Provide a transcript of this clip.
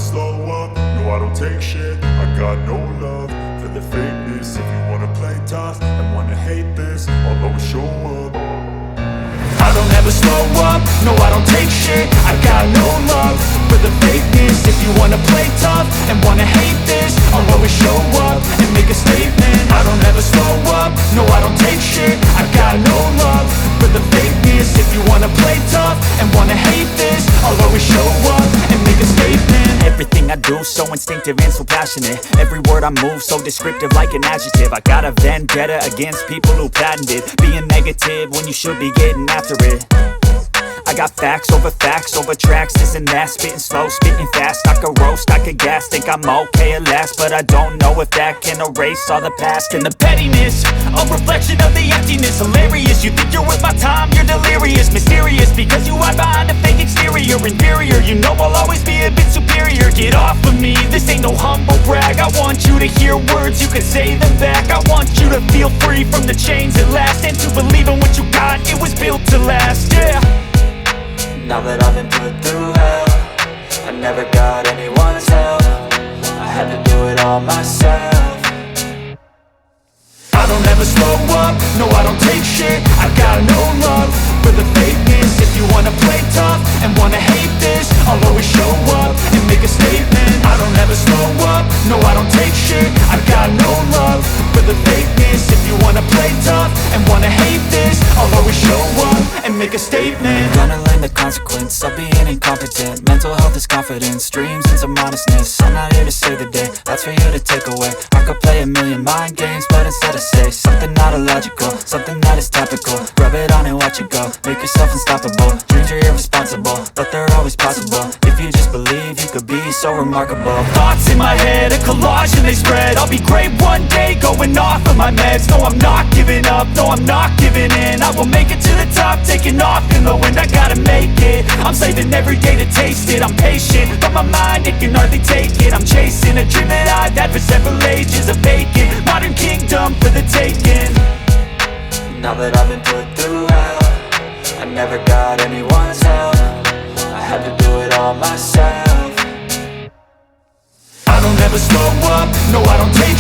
slow up, no I don't take shit. I got no love for the fakeness. If you wanna play tough and wanna hate this, I'll always show up. I don't ever slow up, no I don't take shit. I got no love for the fakeness. If you wanna play tough and wanna hate this, I'll always show up and make a statement. I don't ever slow up, no I don't take shit. I got no love for the fakeness. If you wanna play tough and wanna hate this, I'll always show up and make a statement. Everything I do so instinctive and so passionate. Every word I move so descriptive like an adjective. I got a vendetta against people who patented being negative when you should be getting after it. I got facts over tracks, this and that. Spitting slow, spitting fast, I could roast, I could gas. Think I'm okay at last, but I don't know if that can erase all the past. And the pettiness, a reflection of the emptiness. Hilarious, you think you're worth my time, you're delirious. Mysterious, because you hide behind a fake exterior. Inferior, you know I'll always be a bit superior. Get off of me, this ain't no humble brag. I want you to hear words, you can say them back. I want you to feel free from the chains at last, and to believe in what you got, it was built to last, yeah. Now that I've been put through hell, I never got anyone's help. I had to do it all myself. I don't ever slow up, no I don't take shit. I got no love for the fakeness. If you wanna play tough and wanna hate this, I'll always show up and make a statement. I don't ever slow up, no I don't take shit. I got no love for the fakeness. If you wanna play tough and wanna hate this, I'll always show up and make a statement. Gonna learn the consequence of being incompetent. Mental health is confidence, dreams and some honestness. I'm not here to save the day, that's for you to take away. I could play a million mind games, but instead I say something not illogical, something that is topical. Rub it on and watch it go, make yourself unstoppable. Dreams are irresponsible, but they're always possible. If you just believe, you could be so remarkable. Thoughts in my head, a collage and they spread. I'll be great one day, going off of my meds. No, I'm not giving up, no, I'm not giving in. I will make it to the top, taking off in the wind. I gotta make it, I'm saving every day to taste it. I'm patient, but my mind, it can hardly take it. I'm chasing a dream that I've had for several ages. A vacant, modern kingdom for the taking. Now that I've been put through hell, I never got anyone's help. I had to do it all myself. I don't ever slow up, no I don't take